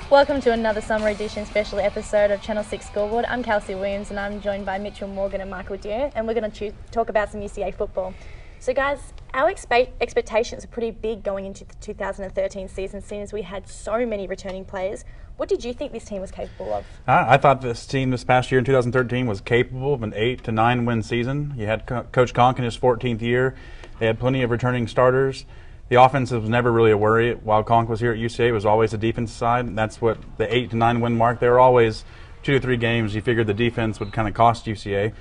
Welcome to another summer edition special episode of Channel 6 Scoreboard. I'm Kelsey Williams and I'm joined by Mitchell Morgan and Michael Deere, and we're going to talk about some UCA football. So guys, our expectations are pretty big going into the 2013 season, seeing as we had so many returning players. What did you think this team was capable of? I thought this team this past year in 2013 was capable of an 8 to 9 win season. You had Coach Conk in his 14th year. They had plenty of returning starters. The offense was never really a worry. While Conk was here at UCA, it was always the defense side. And that's what the 8 to 9 win mark. There were always 2 to 3 games you figured the defense would kind of cost UCA.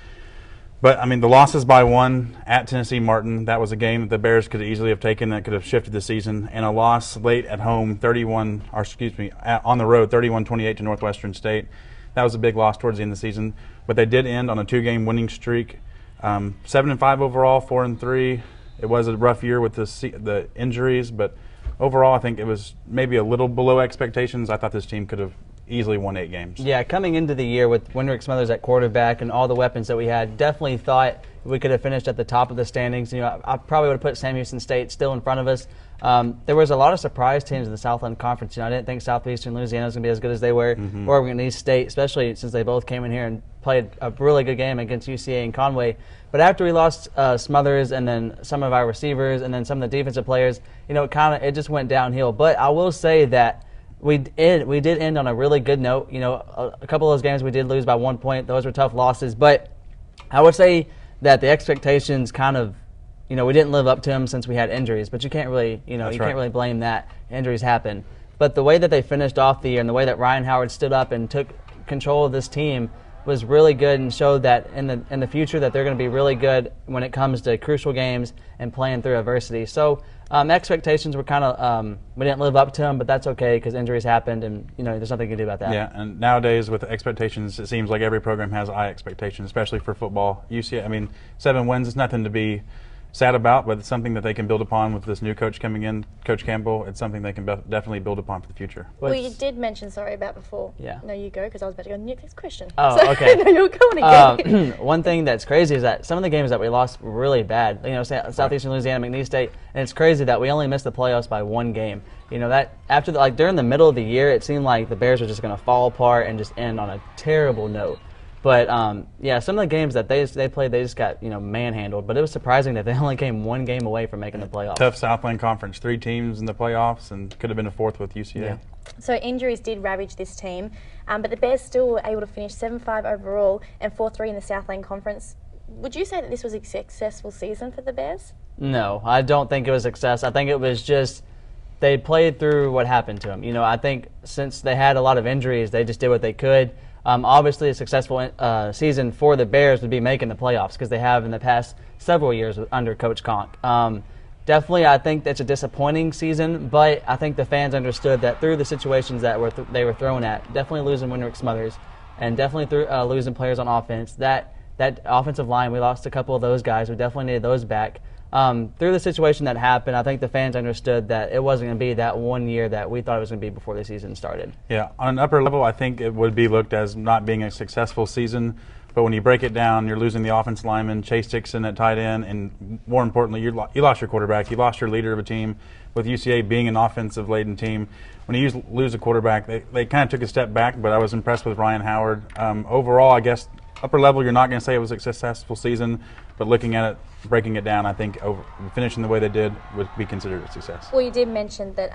But, I mean, the losses by 1 at Tennessee Martin, that was a game that the Bears could easily have taken that could have shifted the season. And a loss late at home, on the road, 31-28 to Northwestern State. That was a big loss towards the end of the season. But they did end on a 2-game winning streak. 7-5 overall, 4-3. It was a rough year with the injuries, but overall I think it was maybe a little below expectations. I thought this team could have easily won 8 games. Yeah, coming into the year with Wendrick Smothers at quarterback and all the weapons that we had, definitely thought we could have finished at the top of the standings. You know, I probably would have put Sam Houston State still in front of us. There was a lot of surprise teams in the Southland Conference. You know, I didn't think Southeastern Louisiana was going to be as good as they were, Oregon East State, especially since they both came in here and played a really good game against UCA and Conway. But after we lost Smothers and then some of our receivers and then some of the defensive players, you know, it just went downhill. But I will say that we did end on a really good note. You know, a couple of those games we did lose by 1 point. Those were tough losses. But I would say that the expectations kind of, you know, we didn't live up to them since we had injuries. But you can't really, can't really blame that. Injuries happen. But the way that they finished off the year and the way that Ryan Howard stood up and took control of this team was really good and showed that in the future that they're going to be really good when it comes to crucial games and playing through adversity. So expectations were kind of we didn't live up to them, but that's okay because injuries happened and there's nothing you can do about that. Yeah, and nowadays with expectations, it seems like every program has high expectations, especially for football. UCA, I mean, 7 wins is nothing to be sad about, but it's something that they can build upon with this new coach coming in, Coach Campbell. It's something they can definitely build upon for the future. Well, you did mention, about before. Yeah. No, you go, because I was about to go to the next question. Oh, so, okay. No, you're going again. One thing that's crazy is that some of the games that we lost were really bad. You know, Southeastern Louisiana, McNeese State, and it's crazy that we only missed the playoffs by 1 game. You know, that after during the middle of the year, it seemed like the Bears were just going to fall apart and just end on a terrible note. But, some of the games that they played, they just got, manhandled. But it was surprising that they only came 1 game away from making the playoffs. Tough Southland Conference, 3 teams in the playoffs, and could have been a 4th with UCA. Yeah. So injuries did ravage this team, but the Bears still were able to finish 7-5 overall and 4-3 in the Southland Conference. Would you say that this was a successful season for the Bears? No, I don't think it was a success. I think it was just they played through what happened to them. You know, I think since they had a lot of injuries, they just did what they could. Obviously, a successful season for the Bears would be making the playoffs because they have in the past several years under Coach Conk. Definitely, I think that's a disappointing season, but I think the fans understood that through the situations that they were thrown at, definitely losing Wendrick Smothers and definitely through losing players on offense, that offensive line, we lost a couple of those guys. We definitely needed those back. Through the situation that happened, I think the fans understood that it wasn't going to be that 1 year that we thought it was going to be before the season started. Yeah, on an upper level, I think it would be looked as not being a successful season. But when you break it down, you're losing the offense lineman, Chase Dixon at tight end, and more importantly, you lost your quarterback. You lost your leader of a team. With UCA being an offensive-laden team, when you lose a quarterback, they kind of took a step back, but I was impressed with Ryan Howard. Overall, I guess, upper level, you're not going to say it was a successful season, but looking at it, breaking it down, I think finishing the way they did would be considered a success. Well, you did mention that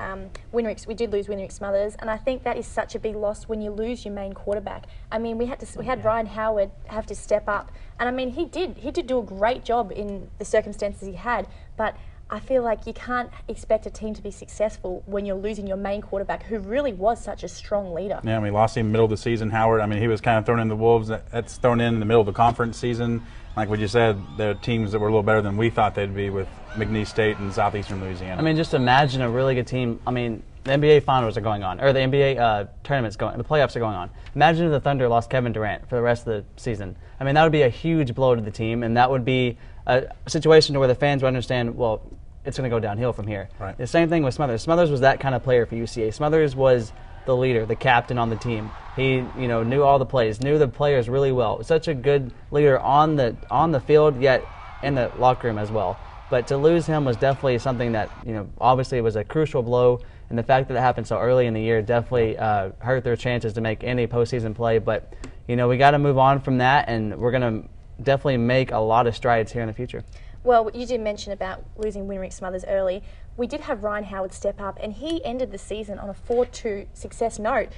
we did lose Wendrick Smothers, and I think that is such a big loss when you lose your main quarterback. I mean, we had Ryan Howard have to step up, and I mean he did do a great job in the circumstances he had, but I feel like you can't expect a team to be successful when you're losing your main quarterback, who really was such a strong leader. Yeah, we lost him middle of the season, Howard. I mean, he was kind of thrown in the Wolves. That's thrown in the middle of the conference season. Like what you said, there are teams that were a little better than we thought they'd be with McNeese State and Southeastern Louisiana. I mean, just imagine a really good team. I mean, the NBA finals are going on, or the NBA tournaments going, the playoffs are going on. Imagine if the Thunder lost Kevin Durant for the rest of the season. I mean, that would be a huge blow to the team, and that would be a situation where the fans would understand, well, it's going to go downhill from here. Right. The same thing with Smothers. Smothers was that kind of player for UCA. Smothers was the leader, the captain on the team. He, knew all the plays, knew the players really well. Such a good leader on the field, yet in the locker room as well. But to lose him was definitely something that, obviously it was a crucial blow And the fact that it happened so early in the year definitely hurt their chances to make any postseason play. But, we got to move on from that, and we're going to definitely make a lot of strides here in the future. Well, you did mention about losing Winrick Smothers early. We did have Ryan Howard step up, and he ended the season on a 4-2 success note.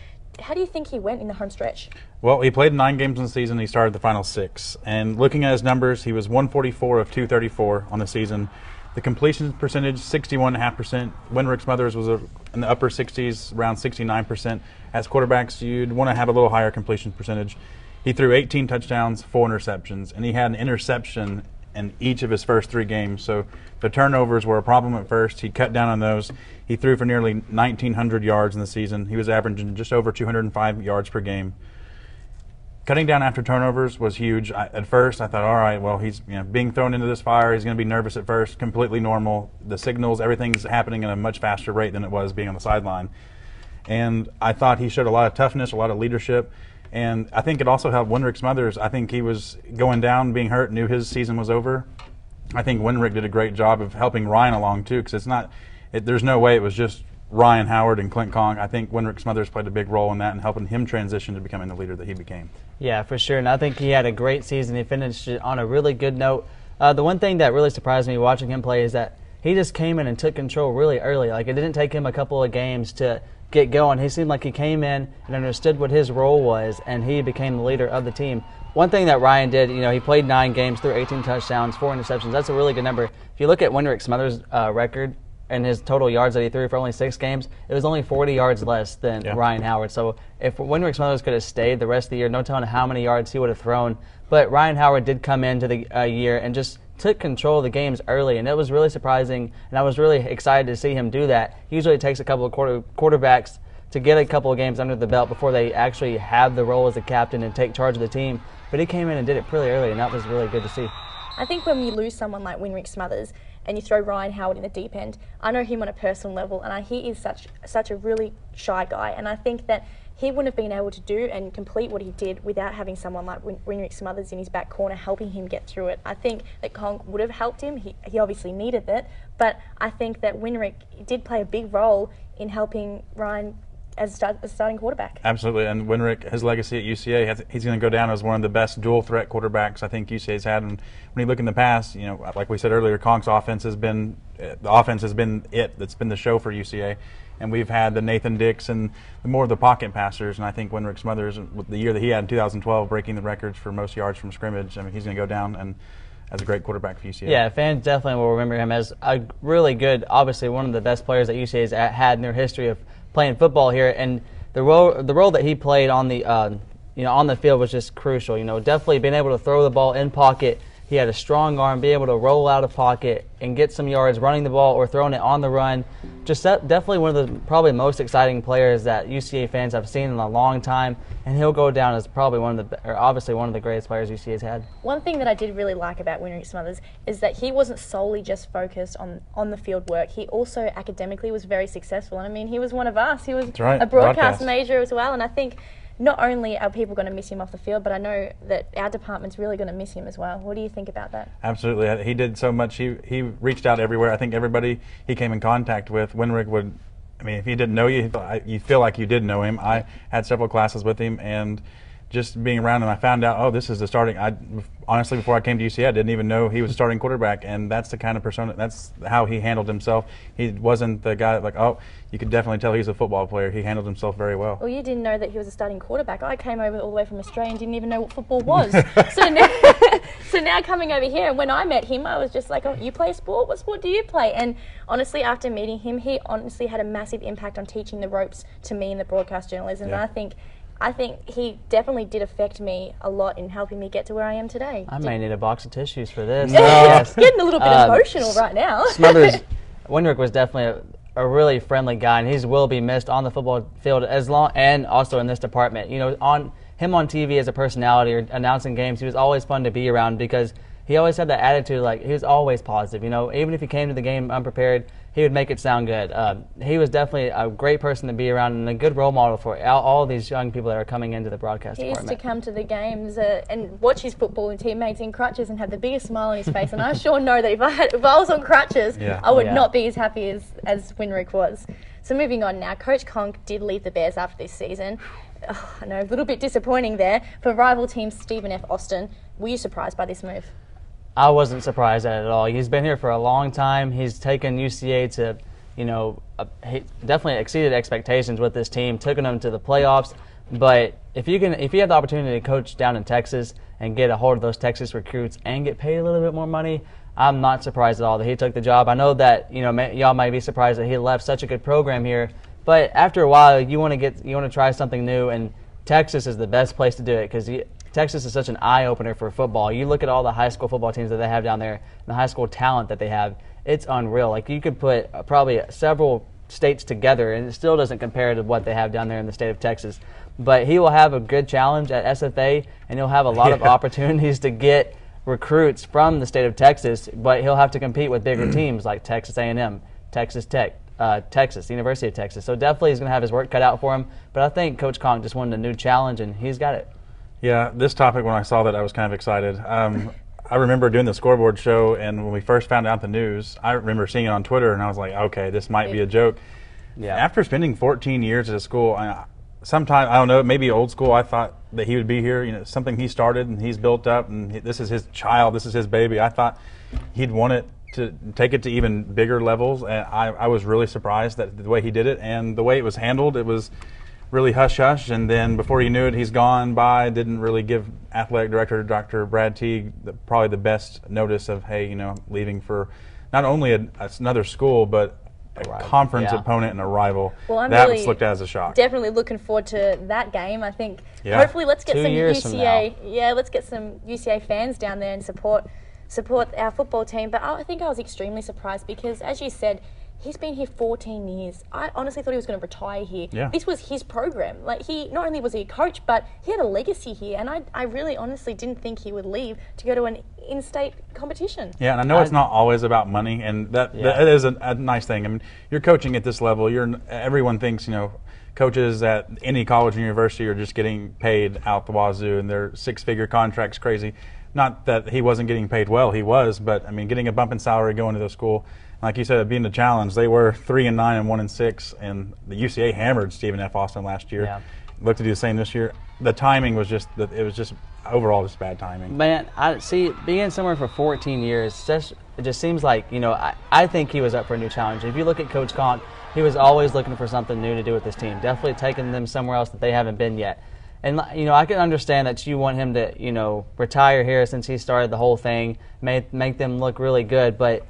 How do you think he went in the home stretch? Well, he played 9 games in the season. He started the final 6. And looking at his numbers, he was 144 of 234 on the season. The completion percentage, 61.5%. Winrick Smothers was in the upper 60s, around 69%. As quarterbacks, you'd want to have a little higher completion percentage. He threw 18 touchdowns, 4 interceptions, and he had an interception in each of his first 3 games. So the turnovers were a problem at first. He cut down on those. He threw for nearly 1,900 yards in the season. He was averaging just over 205 yards per game. Cutting down after turnovers was huge. At first, I thought, all right, well, he's being thrown into this fire. He's going to be nervous at first, completely normal. The signals, everything's happening at a much faster rate than it was being on the sideline. And I thought he showed a lot of toughness, a lot of leadership. And I think it also helped Winrick Smothers. I think he was going down, being hurt, knew his season was over. I think Winrick did a great job of helping Ryan along, too, because there's no way it was just Ryan Howard and Clint Kong. I think Winrick Smothers played a big role in that and helping him transition to becoming the leader that he became. Yeah, for sure. And I think he had a great season. He finished it on a really good note. The one thing that really surprised me watching him play is that he just came in and took control really early. Like, it didn't take him a couple of games to get going. He seemed like he came in and understood what his role was, and he became the leader of the team. One thing that Ryan did, he played 9 games, threw 18 touchdowns, 4 interceptions. That's a really good number. If you look at Winrick Smothers' record and his total yards that he threw for only 6 games, it was only 40 yards less than Ryan Howard. So if Winrick Smothers could have stayed the rest of the year, no telling how many yards he would have thrown. But Ryan Howard did come into the year and just took control of the games early, and it was really surprising, and I was really excited to see him do that. Usually it takes a couple of quarterbacks to get a couple of games under the belt before they actually have the role as a captain and take charge of the team. But he came in and did it pretty early, and that was really good to see. I think when you lose someone like Winrick Smothers and you throw Ryan Howard in the deep end, I know him on a personal level, and he is such a really shy guy, and I think that he wouldn't have been able to do and complete what he did without having someone like Winrick Smothers in his back corner helping him get through it. I think that Kong would have helped him. He obviously needed it, but I think that Winrick did play a big role in helping Ryan as a starting quarterback. Absolutely, and Winrick, his legacy at UCA, he's going to go down as one of the best dual-threat quarterbacks I think UCA's had. And when you look in the past, like we said earlier, Kong's offense has been that's been the show for UCA. And we've had the Nathan Dix and more of the pocket passers, and I think Winrick Smothers, with the year that he had in 2012, breaking the records for most yards from scrimmage, he's going to go down and as a great quarterback for UCA. Yeah, fans definitely will remember him as a really good, obviously one of the best players that UCA's had in their history of playing football here, and the role that he played on the field was just crucial. Definitely being able to throw the ball in pocket. He had a strong arm, be able to roll out of pocket and get some yards running the ball or throwing it on the run. Just definitely one of the probably most exciting players that UCA fans have seen in a long time, and he'll go down as probably obviously one of the greatest players UCA's had. One thing that I did really like about Winrick Smothers is that he wasn't solely just focused on the field work. He also academically was very successful, and he was one of us. He was a broadcast major as well, and I think not only are people going to miss him off the field, but I know that our department's really going to miss him as well. What do you think about that? Absolutely. He did so much. He reached out everywhere. I think everybody he came in contact with, Winrick would, if he didn't know you, you feel like you did know him. I had several classes with him, and just being around him, I found out, this is the starting. Honestly, before I came to UCA, I didn't even know he was a starting quarterback, and that's the kind of persona, that's how he handled himself. He wasn't the guy you could definitely tell he's a football player. He handled himself very well. Well, you didn't know that he was a starting quarterback. I came over all the way from Australia and didn't even know what football was. So now coming over here, and when I met him, I was just like, you play sport? What sport do you play? And honestly, after meeting him, he honestly had a massive impact on teaching the ropes to me in the broadcast journalism. Yeah. And I think he definitely did affect me a lot in helping me get to where I am today. I may need a box of tissues for this. Yes. Getting a little bit emotional right now. Smothers, Winrick was definitely a really friendly guy, and he will be missed on the football field and also in this department. On TV as a personality or announcing games, he was always fun to be around because he always had that attitude, like he was always positive. You know, even if he came to the game unprepared, he would make it sound good. He was definitely a great person to be around and a good role model for all these young people that are coming into the broadcast department. He used to come to the games and watch his football and teammates in crutches and have the biggest smile on his face. And I sure know that if I was on crutches, I would not be as happy as Winrick was. So moving on now, Coach Conk did leave the Bears after this season. Oh, I know, a little bit disappointing there for rival team Stephen F. Austin. Were you surprised by this move? I wasn't surprised at it at all. He's been here for a long time. He's taken UCA to, he definitely exceeded expectations with this team, taking them to the playoffs. But if you have the opportunity to coach down in Texas and get a hold of those Texas recruits and get paid a little bit more money, I'm not surprised at all that he took the job. I know that y'all might be surprised that he left such a good program here, but after a while you want to try something new, and Texas is the best place to do it because Texas is such an eye-opener for football. You look at all the high school football teams that they have down there and the high school talent that they have, it's unreal. Like, you could put probably several states together and it still doesn't compare to what they have down there in the state of Texas. But he will have a good challenge at SFA, and he'll have a lot of opportunities to get recruits from the state of Texas, but he'll have to compete with bigger teams like Texas A&M, Texas Tech, Texas, University of Texas. So definitely he's going to have his work cut out for him. But I think Coach Conk just wanted a new challenge, and he's got it. Yeah, this topic, when I saw that, I was kind of excited. I remember doing the Scoreboard show, and when we first found out the news, I remember seeing it on Twitter, and I was like, okay, this might be a joke. Yeah. After spending 14 years at a school, sometimes, I don't know, maybe old school, I thought that he would be here, something he started and he's built up, and this is his child, this is his baby. I thought he'd want it to take it to even bigger levels, and I was really surprised that the way he did it and the way it was handled. It was really hush-hush, and then before you knew it, he's gone by, didn't really give athletic director Dr. Brad Teague probably the best notice of, hey, leaving for not only another school, but a conference opponent and a rival. Well, that really looked as a shock. Definitely looking forward to that game. I think hopefully let's get some UCA. Yeah, let's get some UCA fans down there and support our football team. But I think I was extremely surprised because, as you said, he's been here 14 years. I honestly thought he was going to retire here. Yeah. This was his program. Like, he not only was he a coach, but he had a legacy here. And I really honestly didn't think he would leave to go to an in-state competition. Yeah, and I know it's not always about money, and that is a nice thing. I mean, you're coaching at this level. Everyone thinks, coaches at any college or university are just getting paid out the wazoo, and their six-figure contracts crazy. Not that he wasn't getting paid well, he was, but I mean, getting a bump in salary going to the school. Like you said, being a challenge, they were 3-9 and 1-6, and the UCA hammered Stephen F. Austin last year. Yeah. Look to do the same this year. The timing was just overall just bad timing. Man, I see being somewhere for 14 years. It just seems like I think he was up for a new challenge. If you look at Coach Conk, he was always looking for something new to do with this team. Definitely taking them somewhere else that they haven't been yet. And I can understand that you want him to retire here since he started the whole thing, make them look really good, but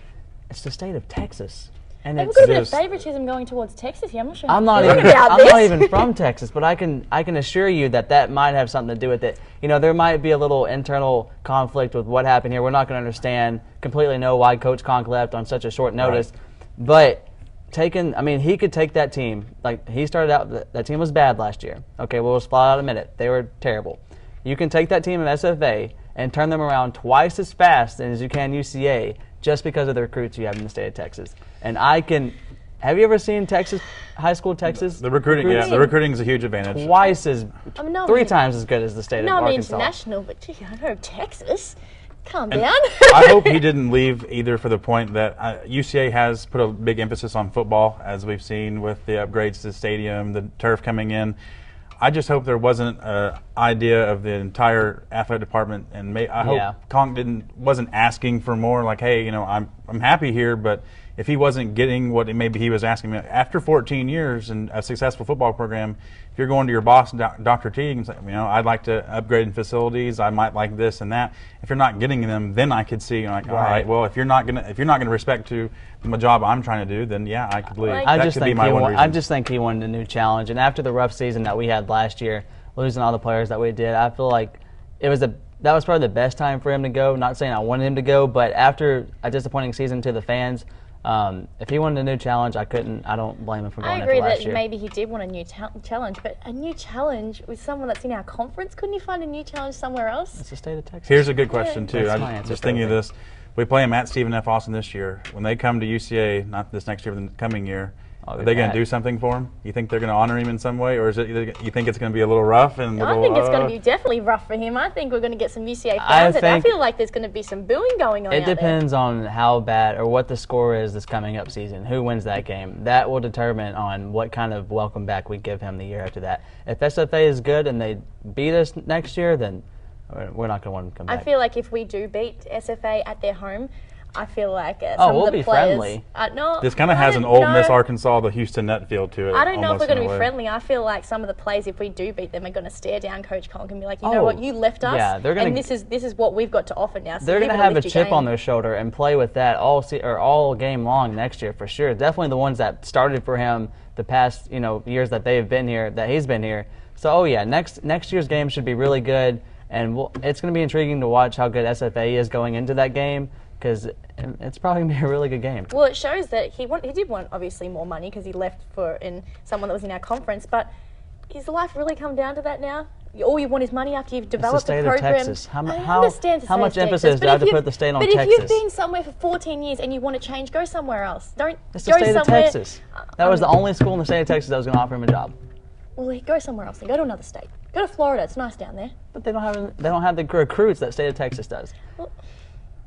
it's the state of Texas. And there's a good bit of favoritism going towards Texas here. I'm not sure. I'm not even from Texas, but I can assure you that might have something to do with it. There might be a little internal conflict with what happened here. We're not going to understand, completely know why Coach Conk left on such a short notice. Right. But he could take that team. Like, he started out, that team was bad last year. Okay, we'll just flat out admit it. They were terrible. You can take that team in SFA and turn them around twice as fast as you can UCA just because of the recruits you have in the state of Texas. And have you ever seen Texas, high school Texas? The recruiting, the recruiting is a huge advantage. Three times as good as the state of Arkansas. International, but I know Texas. Calm down. I hope he didn't leave either for the point that UCA has put a big emphasis on football, as we've seen with the upgrades to the stadium, the turf coming in. I just hope there wasn't an idea of the entire athletic department, and I hope Conk wasn't asking for more. Like, hey, I'm happy here, but if he wasn't getting what maybe he was asking me after 14 years in a successful football program, if you're going to your boss, Dr. Teague, and say, I'd like to upgrade in facilities, I might like this and that. If you're not getting them, then I could see, all right, well, if you're not gonna respect to the job I'm trying to do, then I could leave. I just think he wanted a new challenge, and after the rough season that we had last year, losing all the players that we did, I feel like that was probably the best time for him to go. Not saying I wanted him to go, but after a disappointing season to the fans, If he wanted a new challenge, I don't blame him for going I agree after last that year. maybe he did want a new challenge, but a new challenge with someone that's in our conference, couldn't he find a new challenge somewhere else? It's the state of Texas. Here's a good question, too. That's my I'm answer just for thinking of everything. this. We play them at Stephen F. Austin this year. When they come to UCA, not this next year, but the coming year, are they going to do something for him? You think they're going to honor him in some way, or is it? You think it's going to be a little rough and? I think it's going to be definitely rough for him. I think we're going to get some UCA fans. I feel like there's going to be some booing going on. It depends on how bad or what the score is this coming up season. Who wins that game? That will determine on what kind of welcome back we give him the year after that. If SFA is good and they beat us next year, then we're not going to want to come back. I feel like if we do beat SFA at their home, I feel like we'll of the be players, friendly. No, this kind of has an Ole Miss, Arkansas, the Houston Net feel to it. I don't know if we're going to be way. friendly. I feel like some of the players, if we do beat them, are going to stare down Coach Conk and be like, you know what, you left us, and this is what we've got to offer now. So they're going to have a chip on their shoulder and play with that all game long next year for sure. Definitely the ones that started for him the past years that they've been here, that he's been here. So next year's game should be really good, and it's going to be intriguing to watch how good SFA is going into that game, because it's probably going to be a really good game. Well, it shows that he did want, obviously, more money because he left for someone that was in our conference. But is life really come down to that now? All you want is money after you've developed a program. It's the state of Texas. I understand the how much state of emphasis Texas, do I have to put the state on Texas? But if you've been somewhere for 14 years and you want to change, go somewhere else. It's the state of Texas. That was the only school in the state of Texas that was going to offer him a job. Well, go somewhere else and go to another state. Go to Florida. It's nice down there. But they don't have the recruits that state of Texas does. Well,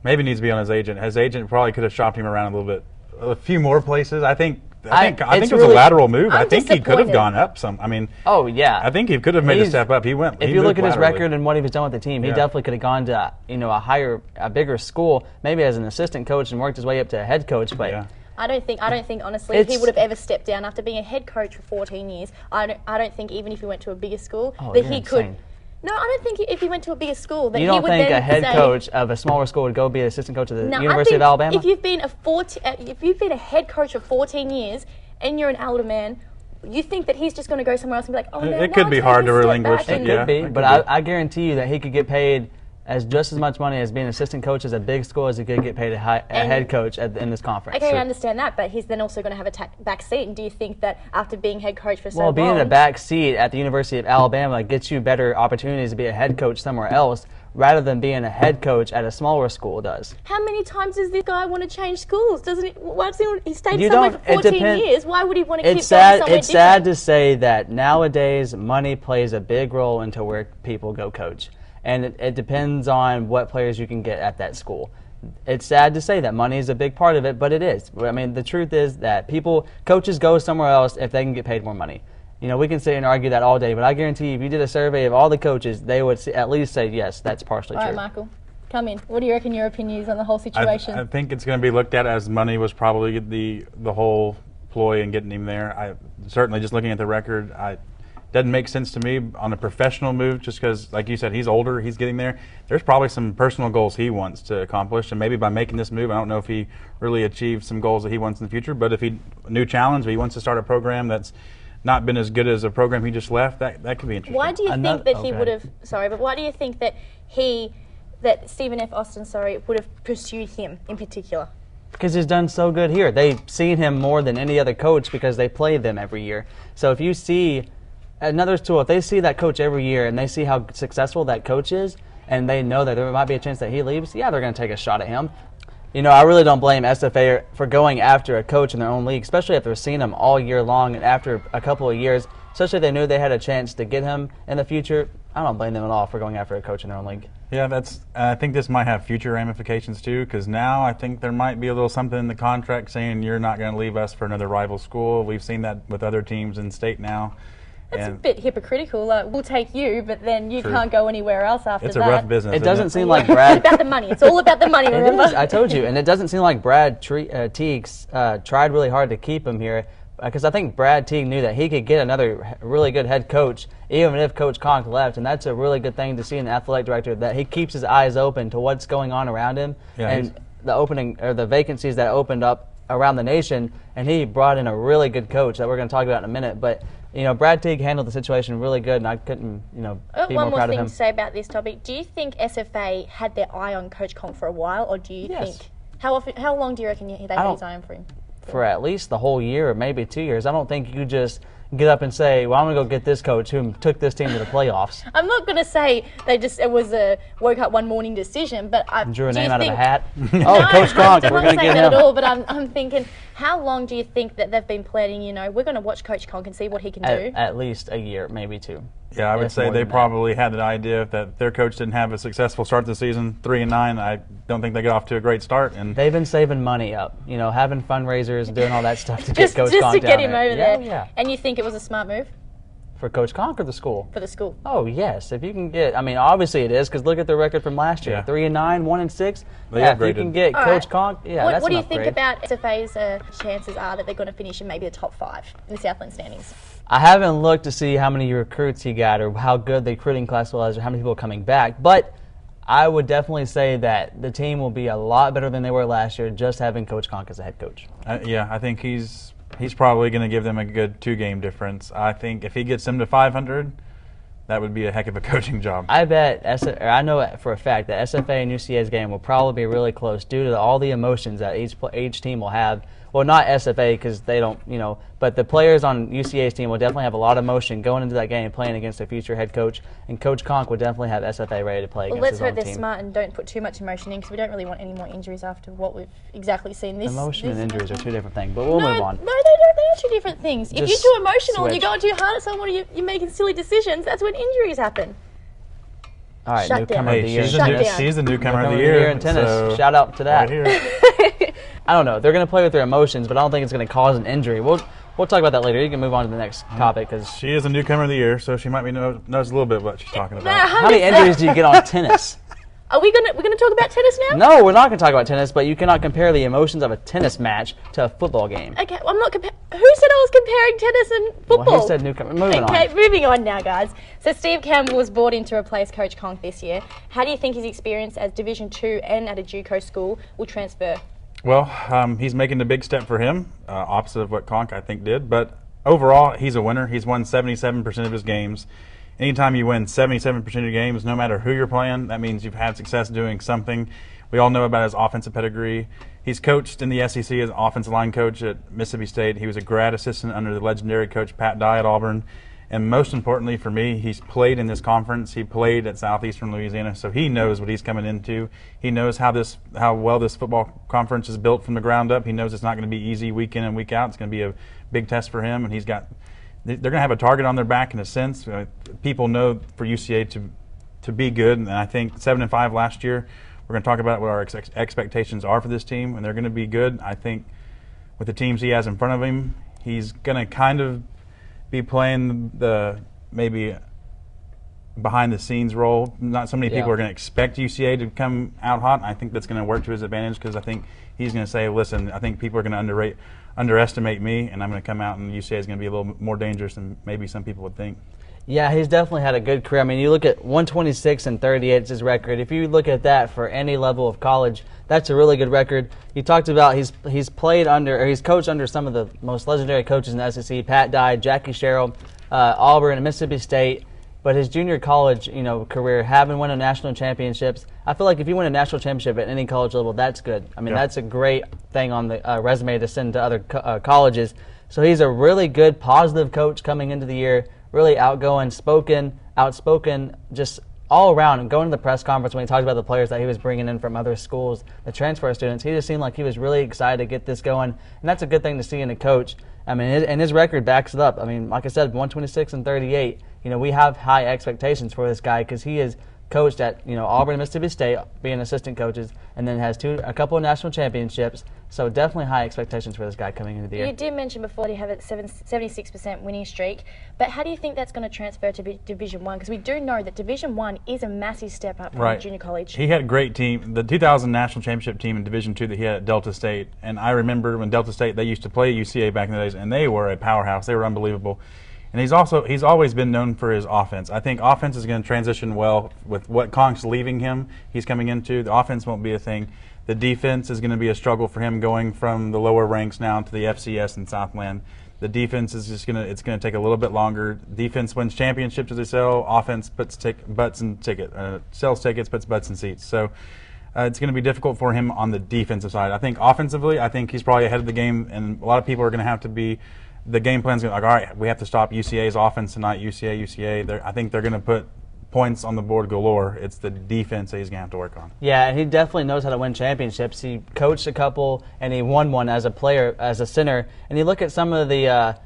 maybe needs to be on his agent. His agent probably could have shopped him around a little bit, a few more places. I think it was a lateral move. I think he could have gone up some. I mean, I think he could have made a step up. If you look at his record and what he's done with the team, he definitely could have gone to a bigger school, maybe as an assistant coach, and worked his way up to a head coach. But I don't think honestly he would have ever stepped down after being a head coach for 14 years. I don't think even if he went to a bigger school that he could. Insane. No, I don't think if he went to a bigger school that he would then a head coach of a smaller school would go be an assistant coach of the University of Alabama? If you've been a head coach for 14 years and you're an elder man, you think that he's just going to go somewhere else and be like, it could be hard to relinquish. It could be, but I guarantee you that he could get paid just as much money as being an assistant coach as a big school as he could get paid a head coach in this conference. Okay, I understand that, but he's then also going to have a back seat. And do you think that after being head coach for so long... being in a back seat at the University of Alabama gets you better opportunities to be a head coach somewhere else rather than being a head coach at a smaller school does. How many times does this guy want to change schools? Doesn't he? Why does he stayed somewhere for 14 years? Why would he want to keep going somewhere different? It's sad to say that nowadays money plays a big role into where people go coach. And it depends on what players you can get at that school. It's sad to say that money is a big part of it, but it is. I mean, the truth is that coaches go somewhere else if they can get paid more money. We can sit and argue that all day, but I guarantee you, if you did a survey of all the coaches, they would at least say, yes, that's partially true. All right, Michael, come in. What do you reckon your opinion is on the whole situation? I think it's going to be looked at as money was probably the whole ploy in getting him there. Certainly, just looking at the record, doesn't make sense to me on a professional move, just because, like you said, he's older, he's getting there. There's probably some personal goals he wants to accomplish, and maybe by making this move, I don't know if he really achieved some goals that he wants in the future, but if a new challenge, if he wants to start a program that's not been as good as a program he just left, that could be interesting. Why do you think that he would have, but why do you think that that Stephen F. Austin, would have pursued him in particular? Because he's done so good here. They've seen him more than any other coach because they play them every year. So if you see another tool, if they see that coach every year and they see how successful that coach is and they know that there might be a chance that he leaves, they're going to take a shot at him. I really don't blame SFA for going after a coach in their own league, especially after seeing him all year long and after a couple of years, especially if they knew they had a chance to get him in the future. I don't blame them at all for going after a coach in their own league. Yeah, I think this might have future ramifications too, because now I think there might be a little something in the contract saying you're not going to leave us for another rival school. We've seen that with other teams in state now. That's a bit hypocritical. Like, we'll take you, but then you can't go anywhere else after that. It's a rough business. It doesn't seem like Brad. It's about the money. It's all about the money, remember? I told you. And it doesn't seem like Brad Teague's tried really hard to keep him here, because I think Brad Teague knew that he could get another really good head coach, even if Coach Conk left. And that's a really good thing to see in the athletic director, that he keeps his eyes open to what's going on around him and the vacancies that opened up around the nation. And he brought in a really good coach that we're going to talk about in a minute. But Brad Teague handled the situation really good, and I couldn't, be more proud of him. One more thing to say about this topic. Do you think SFA had their eye on Coach Conk for a while, or do you think... How long do you reckon they had his eye on for him? For at least the whole year or maybe 2 years. I don't think you just get up and say, well, I'm going to go get this coach who took this team to the playoffs. I'm not going to say it was a woke up one morning decision, but I drew a name out of a hat. No, Coach Gronk, we're going to get him. At all, but I'm thinking, how long do you think that they've been planning, we're going to watch Coach Conk and see what he can do? At least a year, maybe 2. Yeah, I would say they probably had the idea that their coach didn't have a successful start to the season, 3-9. I don't think they got off to a great start. And they've been saving money up, having fundraisers, doing all that stuff to get Coach Conk just to get him there. over there. Yeah. And you think it was a smart move? For Coach Conk or the school? For the school. Oh, yes. If you can get, obviously it is, because look at the record from last year. 3-9, 1-6. If you can get Coach Conk, that's an upgrade. What do you think about SFA's chances are that they're going to finish in maybe the top 5 in the Southland standings? I haven't looked to see how many recruits he got or how good the recruiting class was or how many people are coming back, but I would definitely say that the team will be a lot better than they were last year just having Coach Conk as a head coach. I think he's probably going to give them a good 2-game difference. I think if he gets them to 500, that would be a heck of a coaching job. I I know for a fact that SFA and UCA's game will probably be really close due to all the emotions that each team will have. Well, not SFA because they don't, but the players on UCA's team will definitely have a lot of emotion going into that game playing against a future head coach, and Coach Conk would definitely have SFA ready to play against his own team. Let's hope they're smart and don't put too much emotion in because we don't really want any more injuries after what we've exactly seen this. Emotion and injuries are 2 different things, but we'll move on. No, they don't. They are 2 different things. If you're too emotional and you're going too hard at someone, you're making silly decisions. That's when injuries happen. All right, newcomer of the year. She's the newcomer of the year in tennis. So shout out to that. Right I don't know. They're going to play with their emotions, but I don't think it's going to cause an injury. We'll talk about that later. You can move on to the next topic because she is a newcomer of the year, so she might knows a little bit what she's talking about. How many injuries do you get on tennis? Are we're gonna talk about tennis now? No, we're not going to talk about tennis, but you cannot compare the emotions of a tennis match to a football game. Okay, well, I'm not comparing. Who said I was comparing tennis and football? Well, he said newcomer. Moving on now, guys. So Steve Campbell was brought in to replace Coach Conk this year. How do you think his experience as Division II and at a JUCO school will transfer? Well, he's making a big step for him, opposite of what Conk, I think, did. But overall, he's a winner. He's won 77% of his games. Anytime you win 77% of your games, no matter who you're playing, that means you've had success doing something. We all know about his offensive pedigree. He's coached in the SEC as an offensive line coach at Mississippi State. He was a grad assistant under the legendary coach Pat Dye at Auburn. And most importantly for me, he's played in this conference. He played at Southeastern Louisiana, so he knows what he's coming into. He knows how well this football conference is built from the ground up. He knows it's not going to be easy week in and week out. It's going to be a big test for him, and they're going to have a target on their back in a sense. People know for UCA to be good, and I think 7-5 last year. We're going to talk about what our expectations are for this team, and they're going to be good. I think with the teams he has in front of him, he's going to kind of be playing the maybe behind-the-scenes role. Not so many people are going to expect UCA to come out hot. I think that's going to work to his advantage because I think he's going to say, listen, I think people are going to underestimate me, and I'm going to come out and UCA is going to be a little more dangerous than maybe some people would think. Yeah, he's definitely had a good career. I mean, you look at 126-38 is his record. If you look at that for any level of college, that's a really good record. You talked about he's played under, or he's coached under some of the most legendary coaches in the SEC: Pat Dye, Jackie Sherrill, Auburn, and Mississippi State. But his junior college, career, having won a national championships, I feel like if you win a national championship at any college level, that's good. I mean, that's a great thing on the resume to send to other colleges. So he's a really good, positive coach coming into the year. Really outgoing, outspoken, just all around. And going to the press conference when he talked about the players that he was bringing in from other schools, the transfer students, he just seemed like he was really excited to get this going. And that's a good thing to see in a coach. I mean, and his record backs it up. I mean, like I said, 126-38. We have high expectations for this guy because he is coached at Auburn and Mississippi State, being assistant coaches, and then has a couple of national championships. So definitely high expectations for this guy coming into the year. You did mention before that he had a 76% winning streak, but how do you think that's going to transfer to Division I? Because we do know that Division I is a massive step up from junior college. He had a great team. The 2000 national championship team in Division II that he had at Delta State, and I remember when Delta State, they used to play UCA back in the days, and they were a powerhouse. They were unbelievable. And he's always been known for his offense. I think offense is going to transition well with what Conk's leaving him. He's coming into. The offense won't be a thing. The defense is going to be a struggle for him going from the lower ranks now to the FCS and Southland. The defense is just it's going to take a little bit longer. Defense wins championships as they sell. Offense sells tickets, puts butts in seats. So it's going to be difficult for him on the defensive side. I think offensively, I think he's probably ahead of the game, and a lot of people are going to have to be. The game plan's going to be like, all right, we have to stop UCA's offense tonight. UCA. I think they're going to put points on the board galore. It's the defense that he's going to have to work on. Yeah, and he definitely knows how to win championships. He coached a couple, and he won one as a player, as a center. And you look at some of the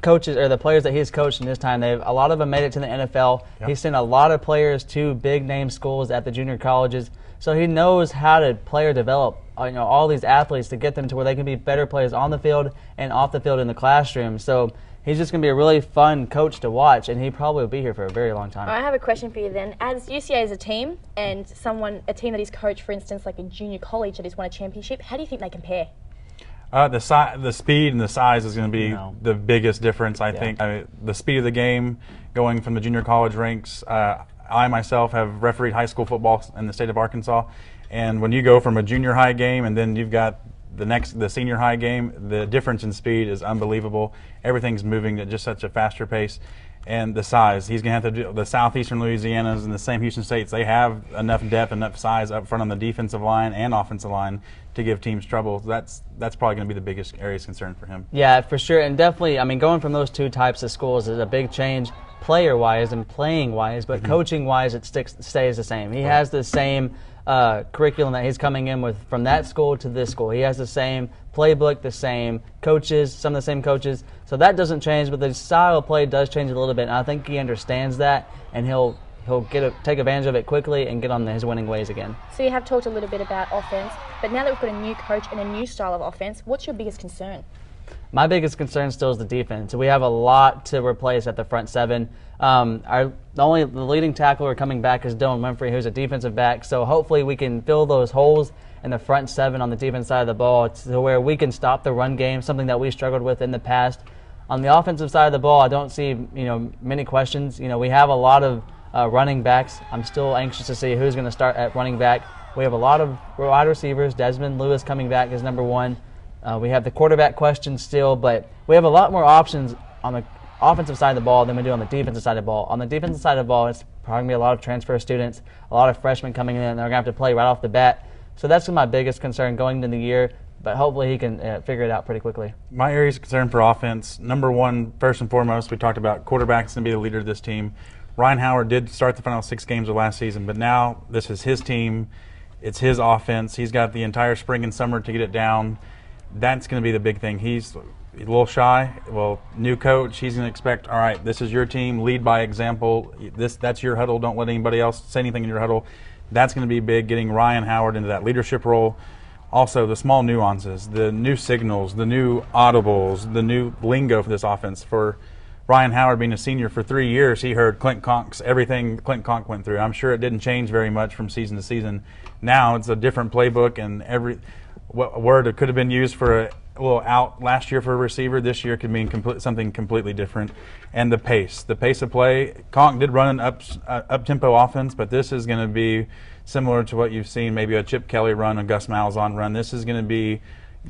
coaches or the players that he's coached in his time. A lot of them made it to the NFL. Yep. He's sent a lot of players to big name schools at the junior colleges. So he knows how to play or develop all these athletes to get them to where they can be better players on the field and off the field in the classroom. So he's just going to be a really fun coach to watch, and he probably will be here for a very long time. I have a question for you then. As UCA is a team, and a team that he's coached, for instance, like a junior college that has won a championship, how do you think they compare? The speed and the size is going to be the biggest difference, I think. The speed of the game going from the junior college ranks. I myself have refereed high school football in the state of Arkansas, and when you go from a junior high game and then you've got the senior high game, the difference in speed is unbelievable. Everything's moving at just such a faster pace. And the size, he's going to have to do the southeastern Louisianas and the same Houston States. They have enough depth, enough size up front on the defensive line and offensive line to give teams trouble. That's probably going to be the biggest area of concern for him. Yeah, for sure. And definitely, going from those two types of schools is a big change player-wise and playing-wise, but coaching-wise it stays the same. He has the same curriculum that he's coming in with from that school to this school. He has the same playbook, the same coaches, some of the same coaches. So that doesn't change, but the style of play does change a little bit, and I think he understands that, and he'll take advantage of it quickly and get on his winning ways again. So you have talked a little bit about offense, but now that we've got a new coach and a new style of offense, what's your biggest concern? My biggest concern still is the defense. We have a lot to replace at the front seven. The leading tackler coming back is Dylan Winfrey, who's a defensive back. So hopefully we can fill those holes in the front seven on the defense side of the ball to where we can stop the run game, something that we struggled with in the past. On the offensive side of the ball, I don't see many questions. We have a lot of running backs. I'm still anxious to see who's going to start at running back. We have a lot of wide receivers. Desmond Lewis coming back is number one. We have the quarterback question still, but we have a lot more options on the offensive side of the ball than we do on the defensive side of the ball. On the defensive side of the ball, it's probably going to be a lot of transfer students, a lot of freshmen coming in, and they're going to have to play right off the bat. So that's my biggest concern going into the year, but hopefully he can figure it out pretty quickly. My areas of concern for offense, number one, first and foremost, we talked about quarterback's going to be the leader of this team. Ryan Howard did start the final 6 games of last season, but now this is his team. It's his offense. He's got the entire spring and summer to get it down. That's going to be the big thing. He's a little shy. Well, new coach, he's going to expect, all right, this is your team, lead by example. That's your huddle. Don't let anybody else say anything in your huddle. That's going to be big, getting Ryan Howard into that leadership role. Also, the small nuances, the new signals, the new audibles, the new lingo for this offense. For Ryan Howard being a senior for 3 years, he heard Clint Conk's everything Clint Conk went through. I'm sure it didn't change very much from season to season. Now it's a different playbook, and every word that could have been used for a little out last year for a receiver, this year could mean something completely different. And the pace of play. Conk did run an up-tempo offense, but this is going to be similar to what you've seen, maybe a Chip Kelly run, a Gus Malzahn run. This is going to be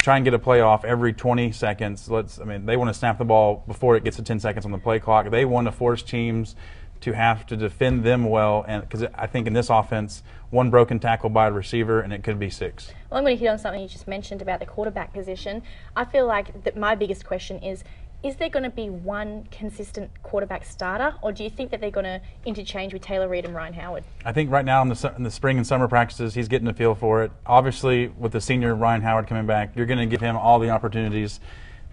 try and get a play off every 20 seconds. They want to snap the ball before it gets to 10 seconds on the play clock. They want to force teams to have to defend them well, and because I think in this offense, one broken tackle by a receiver, and it could be 6. Well, I'm going to hit on something you just mentioned about the quarterback position. I feel like that my biggest question is there going to be one consistent quarterback starter, or do you think that they're going to interchange with Taylor Reed and Ryan Howard? I think right now in the spring and summer practices, he's getting a feel for it. Obviously, with the senior Ryan Howard coming back, you're going to give him all the opportunities.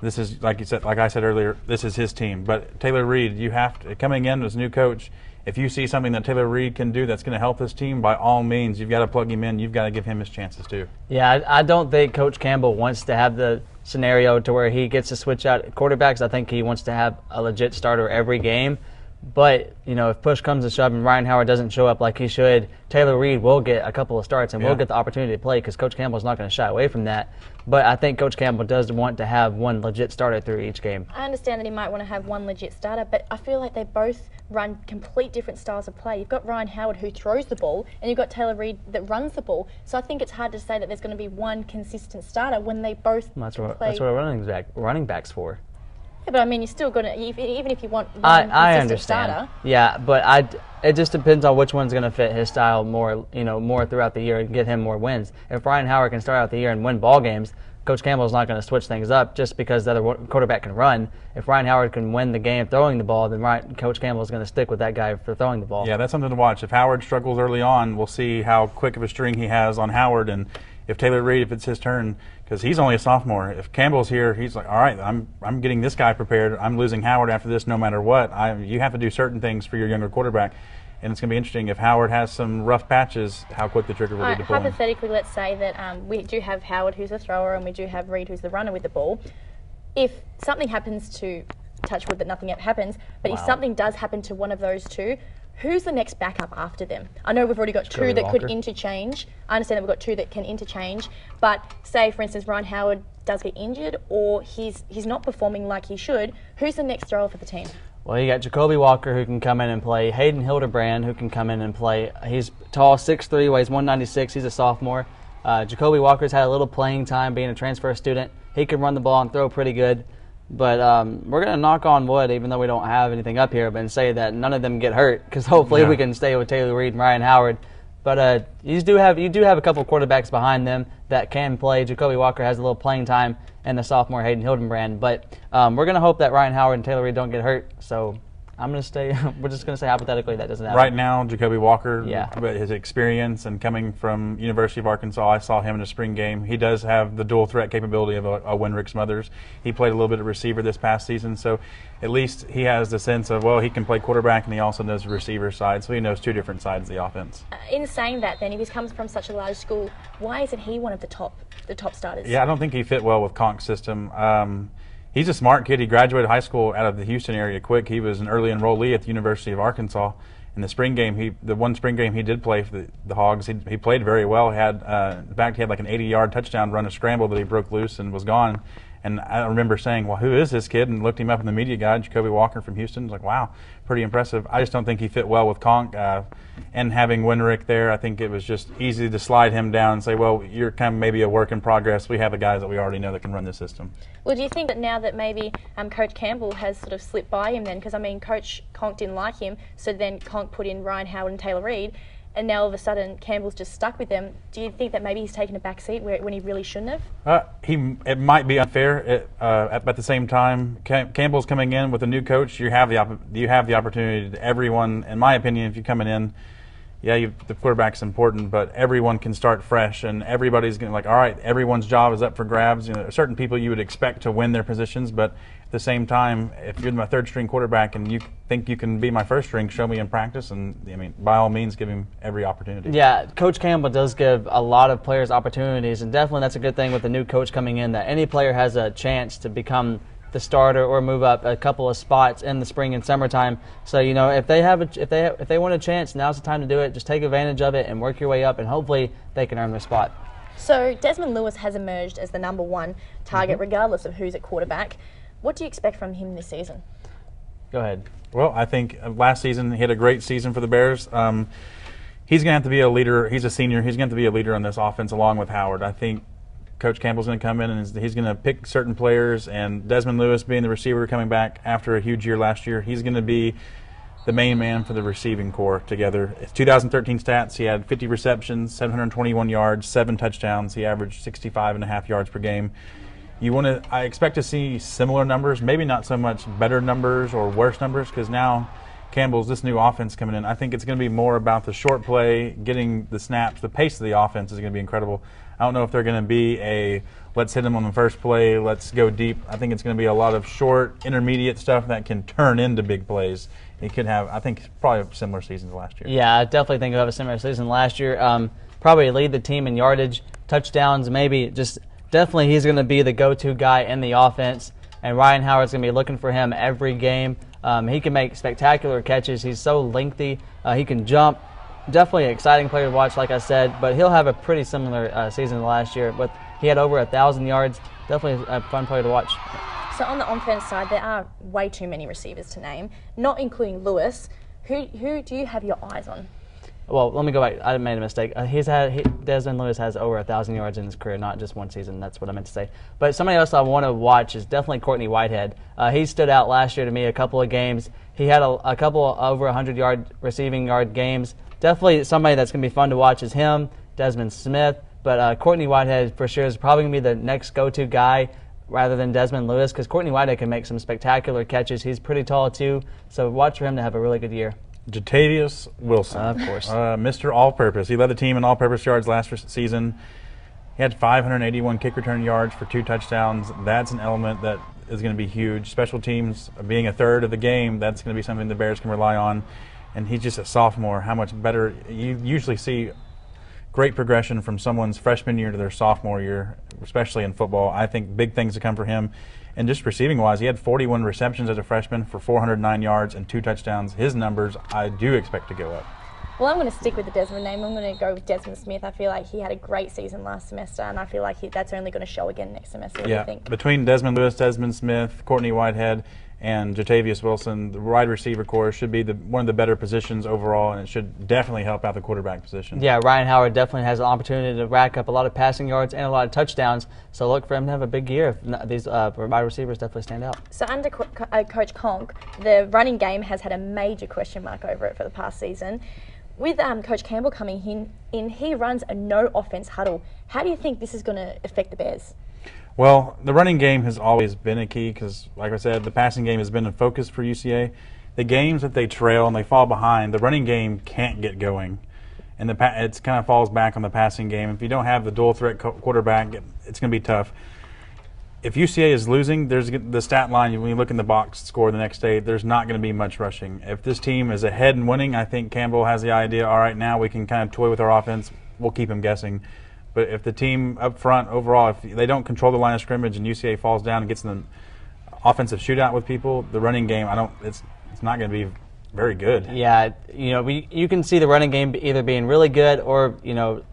This is, like I said earlier, this is his team. But Taylor Reed, you have to, coming in as new coach, if you see something that Taylor Reed can do that's going to help this team, by all means, you've got to plug him in. You've got to give him his chances too. Yeah, I don't think Coach Campbell wants to have the scenario to where he gets to switch out quarterbacks. I think he wants to have a legit starter every game. But, if push comes to shove and Ryan Howard doesn't show up like he should, Taylor Reed will get a couple of starts and will get the opportunity to play because Coach Campbell's not going to shy away from that. But I think Coach Campbell does want to have one legit starter through each game. I understand that he might want to have one legit starter, but I feel like they both run complete different styles of play. You've got Ryan Howard who throws the ball, and you've got Taylor Reed that runs the ball. So I think it's hard to say that there's going to be one consistent starter when they both That's play. what a running back's for. Yeah, but I mean, you're still going to, even if you want one I consistent understand. starter. Yeah, but it just depends on which one's going to fit his style more, more throughout the year and get him more wins. If Ryan Howard can start out the year and win ball games, Coach Campbell's not going to switch things up just because the other quarterback can run. If Ryan Howard can win the game throwing the ball, then Coach Campbell's going to stick with that guy for throwing the ball. Yeah, that's something to watch. If Howard struggles early on, we'll see how quick of a string he has on Howard, and if Taylor Reed, if it's his turn, because he's only a sophomore. If Campbell's here, he's like, all right, I'm getting this guy prepared. I'm losing Howard after this no matter what. You have to do certain things for your younger quarterback. And it's going to be interesting if Howard has some rough patches, how quick the trigger will be to pull him. Hypothetically, let's say that we do have Howard, who's the thrower, and we do have Reed, who's the runner with the ball. If something happens to, touch wood that nothing happens, but if something does happen to one of those two, who's the next backup after them? I know we've already got two that could interchange. I understand that we've got two that can interchange, but say, for instance, Ryan Howard does get injured or he's not performing like he should, who's the next thrower for the team? Well, you got Jacoby Walker who can come in and play. Hayden Hildebrand who can come in and play. He's tall, 6'3", weighs 196. He's a sophomore. Jacoby Walker's had a little playing time being a transfer student. He can run the ball and throw pretty good. But we're going to knock on wood, even though we don't have anything up here, and say that none of them get hurt because hopefully we can stay with Taylor Reed and Ryan Howard. But you do have a couple quarterbacks behind them that can play. Jacoby Walker has a little playing time, and the sophomore Hayden Hildebrand. But we're going to hope that Ryan Howard and Taylor Reed don't get hurt. So I'm going to stay. We're just going to say hypothetically that doesn't happen. Right now, Jacoby Walker, but his experience and coming from University of Arkansas, I saw him in a spring game. He does have the dual threat capability of a Winrick Smothers. He played a little bit of receiver this past season, so at least he has the sense of, well, he can play quarterback and he also knows the receiver side, so he knows two different sides of the offense. In saying that, then, if he comes from such a large school, why isn't he one of the top starters? Yeah, I don't think he fit well with Conk's system. He's a smart kid. He graduated high school out of the Houston area quick. He was an early enrollee at the University of Arkansas. In the spring game, the one spring game he did play for the Hogs, he played very well. In fact, he had like an 80-yard touchdown run, a scramble that he broke loose and was gone. And I remember saying, well, who is this kid? And looked him up in the media guide, Jacoby Walker from Houston. I was like, wow, pretty impressive. I just don't think he fit well with Conk. And having Winrick there, I think it was just easy to slide him down and say, well, you're kind of maybe a work in progress. We have the guys that we already know that can run this system. Well, do you think that now that maybe Coach Campbell has sort of slipped by him then? Because, I mean, Coach Conk didn't like him, so then Conk put in Ryan Howard and Taylor Reed, and now all of a sudden Campbell's just stuck with them. Do you think that maybe he's taken a back seat when he really shouldn't have? It might be unfair. At the same time, Campbell's coming in with a new coach. You have the opportunity to everyone. In my opinion, if you're coming in, the quarterback's important, but everyone can start fresh, and everybody's going to all right, everyone's job is up for grabs. Certain people you would expect to win their positions, but at the same time, if you're my third string quarterback and you think you can be my first string, show me in practice, and I mean, by all means, give him every opportunity. Yeah, Coach Campbell does give a lot of players opportunities, and definitely that's a good thing with the new coach coming in, that any player has a chance to become the starter or move up a couple of spots in the spring and summertime. So if they want a chance, now's the time to do it. Just take advantage of it and work your way up, and hopefully they can earn their spot. So Desmond Lewis has emerged as the #1 target, regardless of who's at quarterback. What do you expect from him this season? Go ahead. Well, I think last season he had a great season for the Bears. He's going to have to be a leader. He's a senior. He's going to have to be a leader on this offense along with Howard. I think Coach Campbell's going to come in and he's going to pick certain players, and Desmond Lewis being the receiver coming back after a huge year last year, he's going to be the main man for the receiving core together. His 2013 stats, he had 50 receptions, 721 yards, 7 touchdowns. He averaged 65.5 yards per game. I expect to see similar numbers, maybe not so much better numbers or worse numbers, because now Campbell's this new offense coming in. I think it's going to be more about the short play, getting the snaps. The pace of the offense is going to be incredible. I don't know if they're going to be let's hit them on the first play, let's go deep. I think it's going to be a lot of short, intermediate stuff that can turn into big plays. He could have, I think, probably a similar season to last year. Yeah, I definitely think he'll have a similar season last year. Probably lead the team in yardage, touchdowns, maybe. Definitely he's going to be the go-to guy in the offense, and Ryan Howard's going to be looking for him every game. He can make spectacular catches. He's so lengthy. He can jump. Definitely an exciting player to watch, like I said, but he'll have a pretty similar season to last year. But he had over 1,000 yards. Definitely a fun player to watch. So on the offense side, there are way too many receivers to name, not including Lewis. Who do you have your eyes on? Well, let me go back. I made a mistake. Desmond Lewis has over 1,000 yards in his career, not just one season. That's what I meant to say. But somebody else I want to watch is definitely Courtney Whitehead. He stood out last year to me a couple of games. He had a couple over 100-yard receiving yard games. Definitely somebody that's going to be fun to watch is him, Desmond Smith. But Courtney Whitehead for sure is probably going to be the next go-to guy rather than Desmond Lewis, because Courtney Whitehead can make some spectacular catches. He's pretty tall too, so watch for him to have a really good year. Jatavius Wilson. Of course. Mr. All-Purpose. He led the team in all-purpose yards last season. He had 581 kick return yards for 2 touchdowns. That's an element that is going to be huge. Special teams being a third of the game, that's going to be something the Bears can rely on. And he's just a sophomore. How much better? You usually see great progression from someone's freshman year to their sophomore year, especially in football. I think big things to come for him. And just receiving-wise, he had 41 receptions as a freshman for 409 yards and 2 touchdowns. His numbers, I do expect to go up. Well, I'm going to stick with the Desmond name. I'm going to go with Desmond Smith. I feel like he had a great season last semester, and I feel like that's only going to show again next semester. What do you think? Between Desmond Lewis, Desmond Smith, Courtney Whitehead, and Jatavius Wilson, the wide receiver core should be one of the better positions overall, and it should definitely help out the quarterback position. Yeah, Ryan Howard definitely has an opportunity to rack up a lot of passing yards and a lot of touchdowns, so look for him to have a big year. These wide receivers definitely stand out. So under Coach Conk, the running game has had a major question mark over it for the past season. With Coach Campbell coming in, he runs a no-offense huddle. How do you think this is going to affect the Bears? Well, the running game has always been a key because, like I said, the passing game has been a focus for UCA. The games that they trail and they fall behind, the running game can't get going. And it kind of falls back on the passing game. If you don't have the dual-threat quarterback, it's going to be tough. If UCA is losing, there's the stat line, when you look in the box score the next day, there's not going to be much rushing. If this team is ahead and winning, I think Campbell has the idea, all right, now we can kind of toy with our offense. We'll keep him guessing. But if the team up front overall, if they don't control the line of scrimmage and UCA falls down and gets in the offensive shootout with people, the running game, it's not going to be very good. Yeah, you can see the running game either being really good or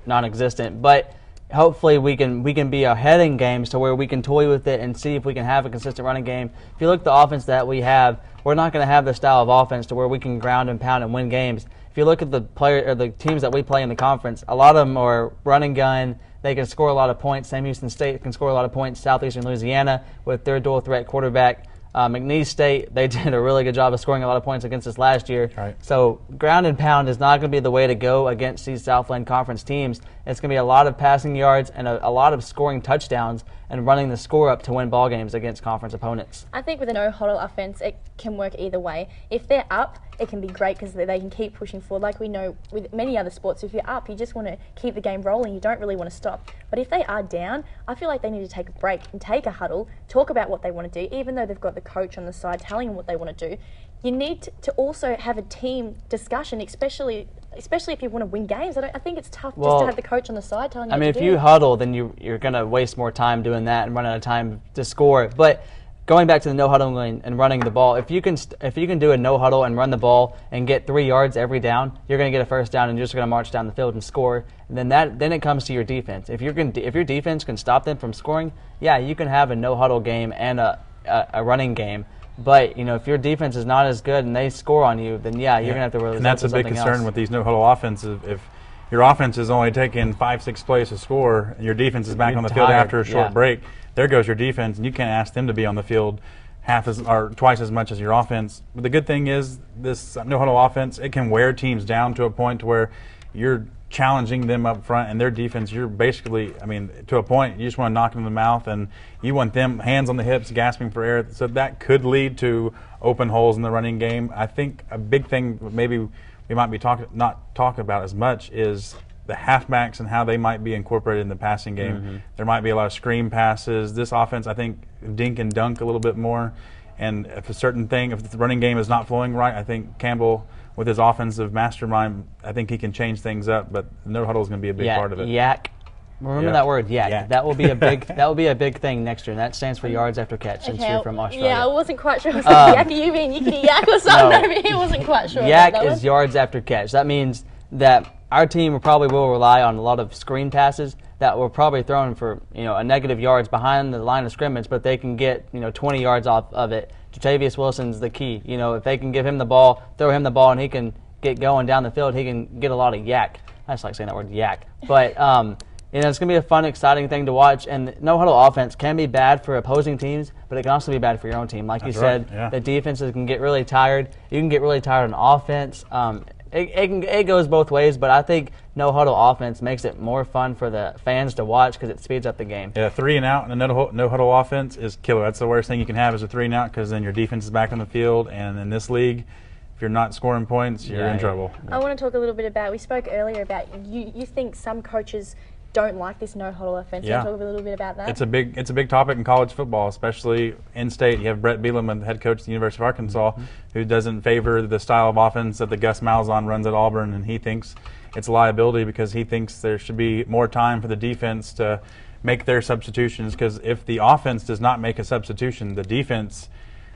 non-existent. But hopefully we can be ahead in games to where we can toy with it and see if we can have a consistent running game. If you look at the offense that we have, we're not going to have the style of offense to where we can ground and pound and win games. If you look at the teams that we play in the conference, a lot of them are run and gun. They can score a lot of points. Sam Houston State can score a lot of points. Southeastern Louisiana with their dual threat quarterback. McNeese State, they did a really good job of scoring a lot of points against us last year. Right. So ground and pound is not going to be the way to go against these Southland Conference teams. It's going to be a lot of passing yards and a lot of scoring touchdowns and running the score up to win ball games against conference opponents. I think with a no-huddle offense, it can work either way. If they're up, it can be great because they can keep pushing forward. Like we know with many other sports, if you're up, you just want to keep the game rolling. You don't really want to stop. But if they are down, I feel like they need to take a break and take a huddle, talk about what they want to do, even though they've got the coach on the side telling them what they want to do. You need to also have a team discussion, especially if you want to win games. I think it's tough just to have the coach on the side telling you what to do. If you huddle, then you're going to waste more time doing that and run out of time to score. But going back to the no huddling and running the ball, if you can do a no huddle and run the ball and get 3 yards every down, you're going to get a first down and you're just going to march down the field and score. And then it comes to your defense. If your defense can stop them from scoring, yeah, you can have a no huddle game and a running game. But if your defense is not as good and they score on you, then you're going to have to really. And that's a big concern with these no-huddle offenses. If your offense is only taking 5-6 plays to score, and your defense is back on the field after a short break, there goes your defense, and you can't ask them to be on the field twice as much as your offense. But the good thing is this no-huddle offense, it can wear teams down to a point to where you're challenging them up front, and their defense, you're basically, to a point, you just want to knock them in the mouth, and you want them hands on the hips, gasping for air. So that could lead to open holes in the running game. I think a big thing maybe we might be not talking about as much is the halfbacks and how they might be incorporated in the passing game. Mm-hmm. There might be a lot of screen passes. This offense, I think, dink and dunk a little bit more. And if the running game is not flowing right, I think Campbell, with his offensive mastermind, I think he can change things up. But no huddle is going to be a big part of it. Yak. Remember that word, yak. That will be a big thing next year, and that stands for yards after catch. Since you're from Australia. Yeah, I wasn't quite sure. I was like, yak, you mean yickety yak or something? No, I wasn't quite sure. Yak is yards after catch. That means that our team probably will rely on a lot of screen passes that were probably thrown for a negative yards behind the line of scrimmage, but they can get 20 yards off of it. Jatavius Wilson's the key. If they can give him the ball, throw him the ball, and he can get going down the field, he can get a lot of yak. I just like saying that word, yak. But you know, it's going to be a fun, exciting thing to watch. And no-huddle offense can be bad for opposing teams, but it can also be bad for your own team. Like you said, the defenses can get really tired. You can get really tired on offense. It goes both ways, but I think no-huddle offense makes it more fun for the fans to watch because it speeds up the game. Yeah, 3 and out and a no-huddle offense is killer. That's the worst thing you can have is a 3 and out because then your defense is back on the field. And in this league, if you're not scoring points, you're in trouble. I want to talk a little bit about, we spoke earlier about you think some coaches don't like this no-huddle offense. Yeah. Can you talk a little bit about that? It's a big topic in college football, especially in-state. You have Brett Bielema, the head coach at the University of Arkansas, who doesn't favor the style of offense that the Gus Malzahn runs at Auburn, and he thinks it's a liability because he thinks there should be more time for the defense to make their substitutions because if the offense does not make a substitution, the defense,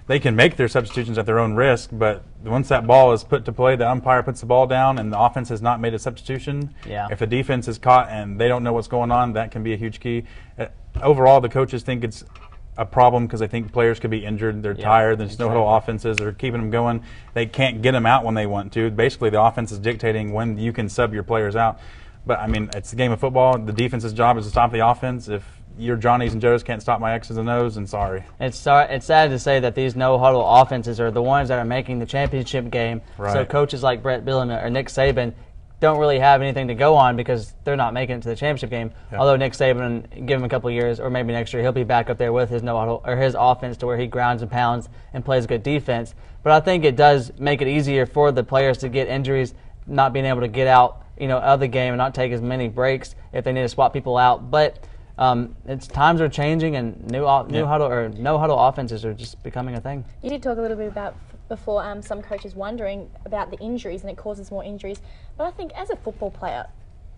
they can make their substitutions at their own risk, but once that ball is put to play, the umpire puts the ball down and the offense has not made a substitution. If the defense is caught and they don't know what's going on, that can be a huge key. Overall, the coaches think it's a problem because they think players could be injured. They're tired. There's no-huddle offenses. They're keeping them going. They can't get them out when they want to. Basically, the offense is dictating when you can sub your players out. But, I mean, it's a game of football. The defense's job is to stop the offense. If your Johnnies and Joes can't stop my X's and O's, and sorry. It's sad to say that these no-huddle offenses are the ones that are making the championship game. So coaches like Brett Bielema or Nick Saban don't really have anything to go on because they're not making it to the championship game. Although Nick Saban, give him a couple of years or maybe next year, he'll be back up there with his no-huddle or his offense to where he grounds and pounds and plays good defense. But I think it does make it easier for the players to get injuries, not being able to get out, of the game and not take as many breaks if they need to swap people out. But it's times are changing and no-huddle offenses are just becoming a thing. You did talk a little bit about before some coaches wondering about the injuries and it causes more injuries. But I think as a football player,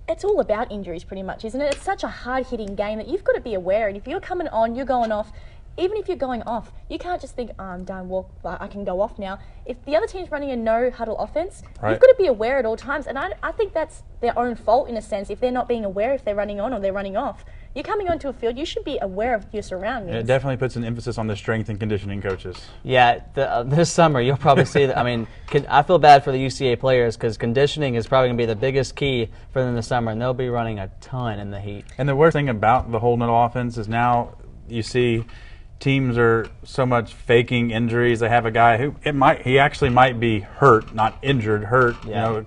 it's all about injuries pretty much, isn't it? It's such a hard-hitting game that you've got to be aware. And if you're coming on, you're going off. Even if you're going off, you can't just think, oh, I'm done, I can go off now. If the other team's running a no-huddle offense, you've got to be aware at all times. And I think that's their own fault in a sense if they're not being aware if they're running on or they're running off. You're coming onto a field, you should be aware of your surroundings. It definitely puts an emphasis on the strength and conditioning coaches. Yeah, this summer you'll probably see that. I mean, I feel bad for the UCA players because conditioning is probably going to be the biggest key for them this summer, and they'll be running a ton in the heat. And the worst thing about the whole no offense is now you see teams are so much faking injuries. They have a guy who he actually might be hurt, not injured, hurt,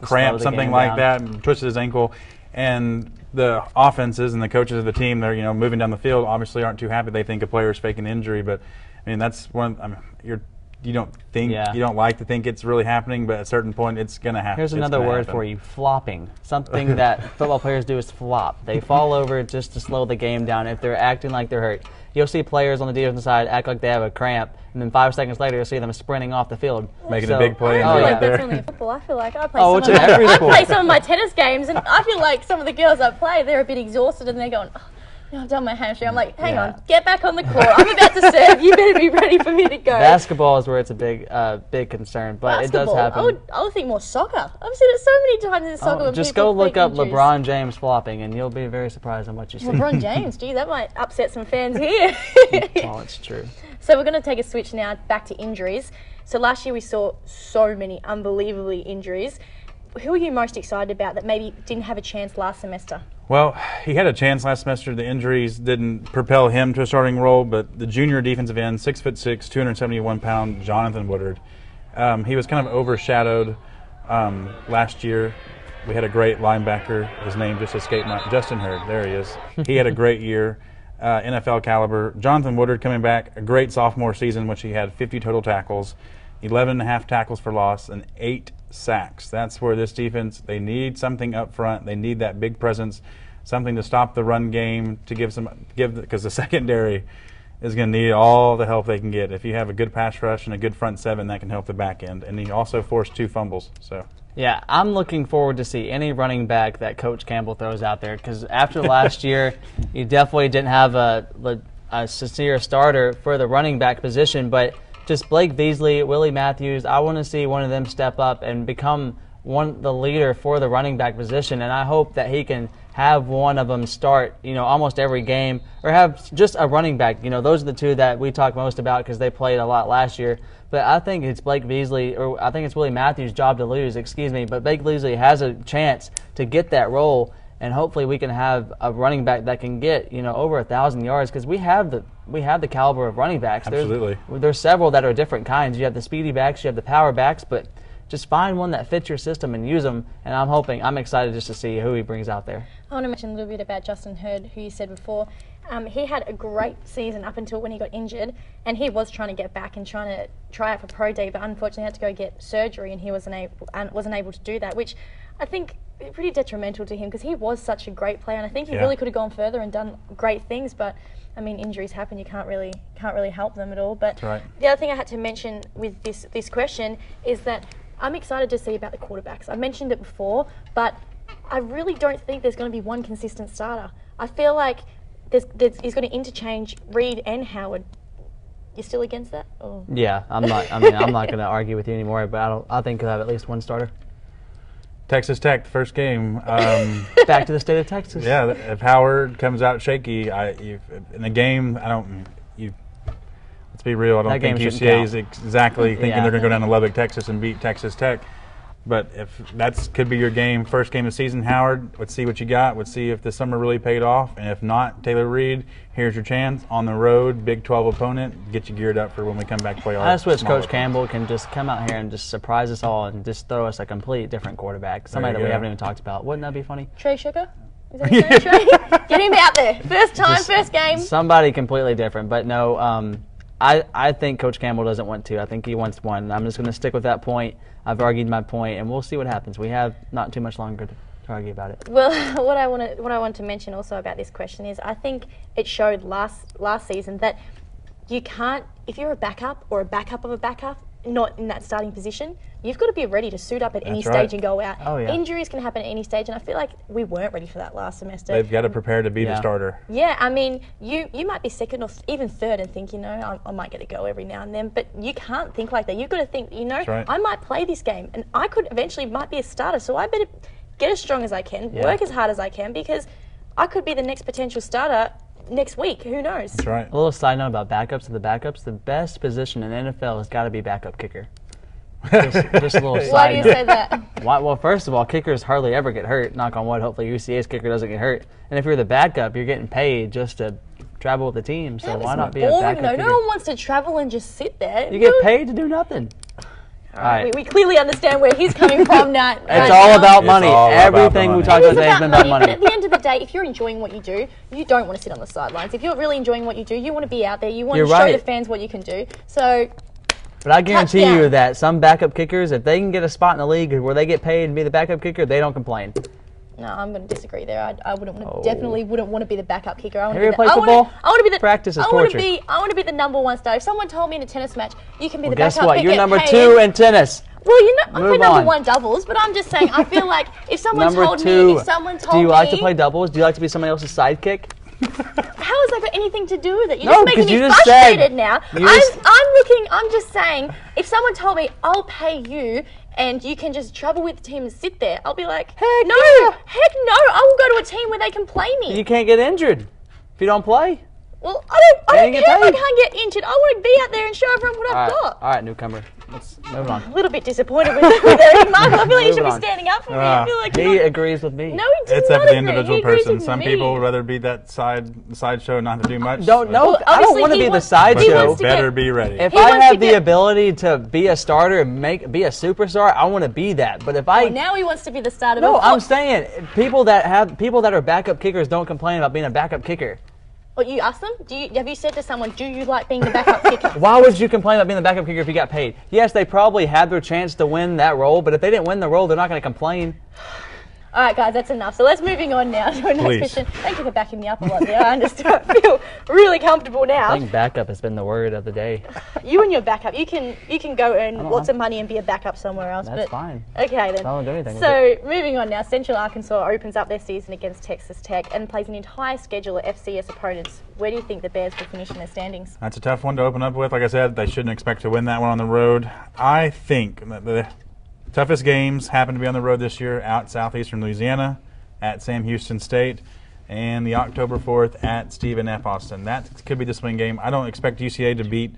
cramp, something like that, and twisted his ankle. And the offenses and the coaches of the team, they're moving down the field, obviously aren't too happy. They think a player is faking injury, but I mean that's one. I mean, you don't like to think it's really happening, but at a certain point it's going to happen. Here's another word for you: flopping. Something that football players do is flop. They fall over just to slow the game down if they're acting like they're hurt. You'll see players on the defensive side act like they have a cramp, and then 5 seconds later you'll see them sprinting off the field. Making a big play. I feel like that's only football. I feel like I play some of my tennis games, and I feel like some of the girls I play, they're a bit exhausted, and they're going, I've done my hamstring. I'm like, hang on, get back on the court. I'm about to serve. You better be ready for me to go. Basketball is where it's a big concern, but it does happen. I would think more soccer. I've seen it so many times in soccer. Just go look up LeBron James flopping, and you'll be very surprised on what you see. LeBron James, gee, that might upset some fans here. Well, it's true. So we're going to take a switch now back to injuries. So last year we saw so many unbelievably injuries. Who are you most excited about that maybe didn't have a chance last semester? Well, he had a chance last semester. The injuries didn't propel him to a starting role, but the junior defensive end, 6'6", 271-pound Jonathan Woodard, he was kind of overshadowed last year. We had a great linebacker. His name just escaped my Justin Hurd. There he is. He had a great year, NFL caliber. Jonathan Woodard coming back, a great sophomore season, which he had 50 total tackles, 11.5 tackles for loss, and 8 sacks. That's where this defense, they need something up front. They need that big presence, something to stop the run game, to because the secondary is going to need all the help they can get. If you have a good pass rush and a good front seven, that can help the back end. And he also forced 2 fumbles. So yeah, I'm looking forward to see any running back that Coach Campbell throws out there, because after last year, you definitely didn't have a sincere starter for the running back position, but just Blake Beasley, Willie Matthews, I want to see one of them step up and become the leader for the running back position, and I hope that he can have one of them start, almost every game, or have just a running back. Those are the two that we talk most about because they played a lot last year. But I think it's Blake Beasley, or I think it's Willie Matthews' job to lose, but Blake Beasley has a chance to get that role, and hopefully we can have a running back that can get, over 1,000 yards because we have the caliber of running backs. Absolutely. There's several that are different kinds. You have the speedy backs, you have the power backs, but just find one that fits your system and use them, and I'm excited just to see who he brings out there. I want to mention a little bit about Justin Hurd, who you said before. He had a great season up until when he got injured, and he was trying to get back and trying to try out for Pro Day, but unfortunately had to go get surgery, and he wasn't able to do that, which I think is pretty detrimental to him because he was such a great player, and I think he really could have gone further and done great things, but I mean, injuries happen. You can't really help them at all. But That's right. The other thing I had to mention with this question is that I'm excited to see about the quarterbacks. I mentioned it before, but I really don't think there's going to be one consistent starter. I feel like he's going to interchange Reed and Howard. You still against that? Or? Yeah, I'm not. I'm not going to argue with you anymore. But I think he'll have at least one starter. Texas Tech, first game. Back to the state of Texas. Yeah, if Howard comes out shaky, in a game, let's be real, I don't think UCA is exactly thinking they're going to go down to Lubbock, Texas and beat Texas Tech. But if that could be your game, first game of the season, Howard, let's see what you got. Let's see if the summer really paid off. And if not, Taylor Reed, here's your chance on the road, Big 12 opponent. Get you geared up for when we come back to play our I just wish Coach Campbell can just come out here and just surprise us all and just throw us a complete different quarterback. Somebody that we haven't even talked about. Wouldn't that be funny? Trey Sugar? Is that his name, Trey? Get him out there. First time, first game. Somebody completely different. But no, I think Coach Campbell doesn't want to. I think he wants one. I'm just going to stick with that point. I've argued my point, and we'll see what happens. We have not too much longer to argue about it. Well, what I want to mention also about this question is I think it showed last season that you can't, if you're a backup or a backup of a backup, not in that starting position, you've got to be ready to suit up at any stage and go out. Oh, yeah. Injuries can happen at any stage, and I feel like we weren't ready for that last semester. They've got to prepare to be the starter. Yeah, I mean, you might be second or even third and think, I might get a go every now and then, but you can't think like that. You've got to think, I might play this game, and I could eventually might be a starter, so I better get as strong as I can, work as hard as I can, because I could be the next potential starter next week. Who knows? That's right. A little side note about backups. The best position in the NFL has got to be backup kicker. Just a little side Why do you say that? Well, first of all, kickers hardly ever get hurt. Knock on wood. Hopefully UCA's kicker doesn't get hurt. And if you're the backup, you're getting paid just to travel with the team. So why not be a backup kicker? No one wants to travel and just sit there. You get paid to do nothing. All right. We clearly understand where he's coming from now. It's all about money. Everything we talk about today has been about money. But at the end of the day, if you're enjoying what you do, you don't want to sit on the sidelines. If you're really enjoying what you do, you want to be out there. You want to show the fans what you can do. So. But I guarantee you that some backup kickers, if they can get a spot in the league where they get paid and be the backup kicker, they don't complain. No, I'm going to disagree there. I definitely wouldn't want to be the backup kicker. Have you ever played football? I want to be the practice is torture. I want to be the number one star. If someone told me in a tennis match, you can be the guess backup what? kicker. You're number 2 in tennis. Well, I play number 1 doubles, but I'm just saying, I feel like if someone told me, do you like to play doubles? Do you like to be somebody else's sidekick? How has that got anything to do with it? You're just making me frustrated now. I'm just saying, if someone told me, I'll pay you and you can just travel with the team and sit there, I'll be like, heck no, I will go to a team where they can play me. You can't get injured if you don't play. Well, I don't care if I can't get injured. I want to be out there and show everyone what I've got. All right, newcomer. Let's move on. A little bit disappointed with Eric Mark. I feel like he should be standing up for me. I feel like he agrees with me. No, he does It's not up to the agree. individual person. Some people would rather be that sideshow, not to do much. I don't want to be the sideshow. Better be ready. If I have the ability to be a starter and be a superstar, I want to be that. But if now he wants to be the starter. No, I'm saying people that are backup kickers don't complain about being a backup kicker. Well, you ask them? Have you said to someone, do you like being the backup kicker? Why would you complain about being the backup kicker if you got paid? Yes, they probably had their chance to win that role, but if they didn't win the role, they're not going to complain. All right, guys, that's enough. So let's moving on now to our next question. Thank you for backing me up a lot there. I understand. I feel really comfortable now. I think backup has been the word of the day. You and your backup. You can go earn lots of money and be a backup somewhere else. That's fine. Okay, then. I don't do anything So moving on now, Central Arkansas opens up their season against Texas Tech and plays an entire schedule of FCS opponents. Where do you think the Bears will finish in their standings? That's a tough one to open up with. Like I said, they shouldn't expect to win that one on the road. I think that the toughest games happen to be on the road this year, out southeastern Louisiana. at Sam Houston State, and the October 4th at Stephen F. Austin. That could be the swing game. I don't expect UCA to beat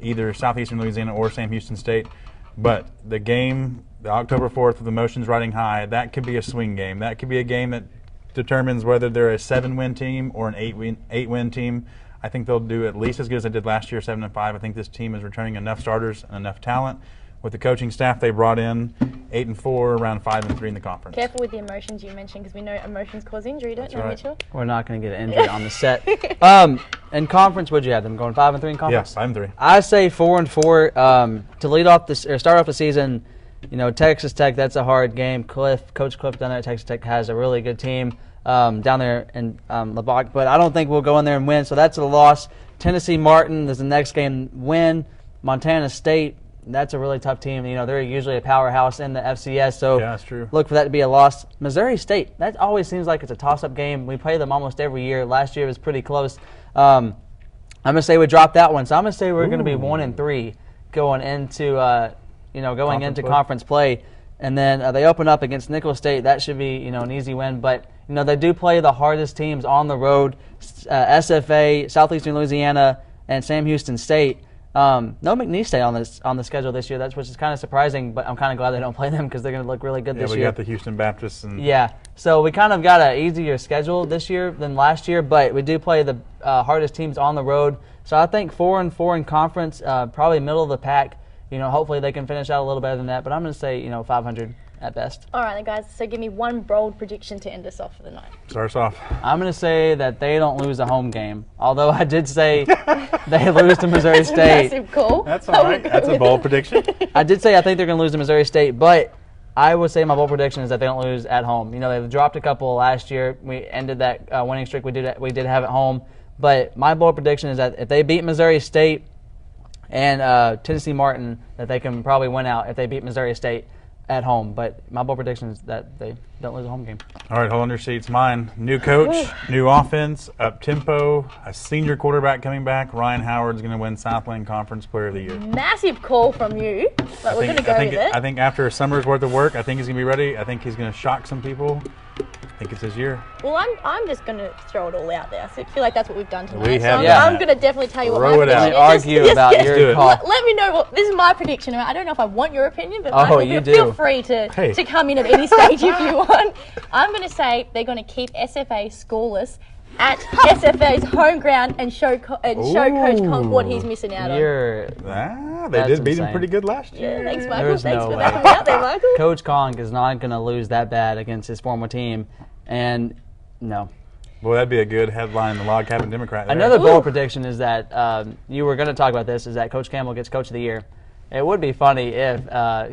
either Southeastern Louisiana or Sam Houston State, but the game, the October 4th with emotions riding high, that could be a swing game. That could be a game that determines whether they're a 7-win team or an 8-win team. I think they'll do at least as good as they did last year, 7-5. I think this team is returning enough starters and enough talent. With the coaching staff they brought in, 8-4, around 5-3 in the conference. Careful with the emotions you mentioned, because we know emotions cause injury, don't we, Mitchell? We're not going to get an injury on the set. In conference, what'd you have them going 5-3 in conference? Yeah, 5-3. I say 4-4 to lead off this or start off the season. You know, Texas Tech, that's a hard game. Coach Cliff down there at Texas Tech has a really good team down there in Lubbock, but I don't think we'll go in there and win. So that's a loss. Tennessee Martin is the next game. Win. Montana State. That's a really tough team. You know, they're usually a powerhouse in the FCS, so yeah, that's true. Look for that to be a loss. Missouri State, that always seems like it's a toss-up game. We play them almost every year. Last year was pretty close. I'm going to say we dropped that one, so I'm going to say we're going to be 1-3 going into conference play. And then they open up against Nicholls State. That should be, an easy win. But, they do play the hardest teams on the road, SFA, Southeastern Louisiana, and Sam Houston State. No McNeese State on the schedule this year, which is kind of surprising, but I'm kind of glad they don't play them because they're going to look really good this year. Yeah, we got the Houston Baptists. Yeah, so we kind of got an easier schedule this year than last year, but we do play the hardest teams on the road. So I think 4-4 in conference, probably middle of the pack. Hopefully they can finish out a little better than that, but I'm going to say 500 at best. All right, then, guys. So give me one bold prediction to end us off for the night. Start us off. I'm going to say that they don't lose a home game. Although I did say they lose to Missouri State. Massive call. That's all right. That's a bold prediction. I did say I think they're going to lose to Missouri State, but I would say my bold prediction is that they don't lose at home. They've dropped a couple last year. We ended that winning streak we did have at home. But my bold prediction is that if they beat Missouri State and Tennessee Martin, that they can probably win out if they beat Missouri State at home. But my bold prediction is that they don't lose a home game. All right, hold on your seats. Mine, new coach, new offense, up-tempo, a senior quarterback coming back. Ryan Howard's going to win Southland Conference Player of the Year. Massive call from you, but we're going to go with it. I think after a summer's worth of work, I think he's going to be ready. I think he's going to shock some people. I think it's his year. Well, I'm just going to throw it all out there. I feel like that's what we've done tonight. We have I'm going to definitely tell you what my prediction is. Argue about your call. Let me know this is my prediction. I don't know if I want your opinion, but you feel free to come in at any stage if you want. I'm going to say they're going to keep SFA scoreless at SFA's home ground and show Coach Conk what he's missing out on. They did beat him pretty good last year. Yeah, thanks, Michael. Thanks for backing me out there, Michael. Coach Conk is not going to lose that bad against his former team. And no. Well, that'd be a good headline in the Log Cabin Democrat. There. Another bold prediction is that you were going to talk about this, is that Coach Campbell gets Coach of the Year. It would be funny if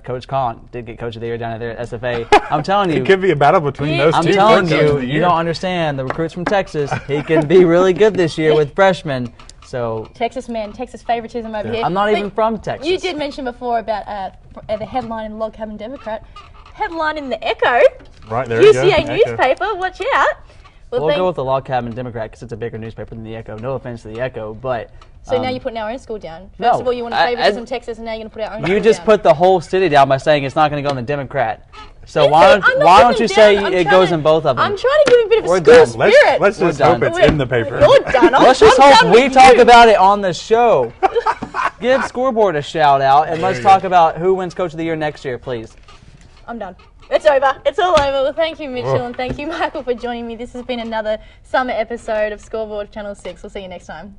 Coach Conk did get Coach of the Year down there at SFA. I'm telling you. It could be a battle between those two. I'm telling you, you don't understand. The recruits from Texas, he can be really good this year with freshmen. So Texas favoritism over here. I'm not even from Texas. You did mention before about the headline in the Log Cabin Democrat. Headline in the Echo. Right, there you go. UCA newspaper, watch out. We'll go with the Log Cabin Democrat because it's a bigger newspaper than the Echo. No offense to the Echo, but... So now you're putting our own school down. First of all, you want to favoritism Texas, and now you're going to put our own school down. You just put the whole city down by saying it's not going to go in the Democrat. So why don't you say it goes in both of them? I'm trying to give a bit of a school spirit. Let's just hope it's in the paper. You're done. Let's just hope we talk about it on the show. Give Scoreboard a shout out, and let's talk about who wins Coach of the Year next year, please. I'm done. It's over. It's all over. Well, thank you, Mitchell, and thank you, Michael, for joining me. This has been another summer episode of Scoreboard Channel 6. We'll see you next time.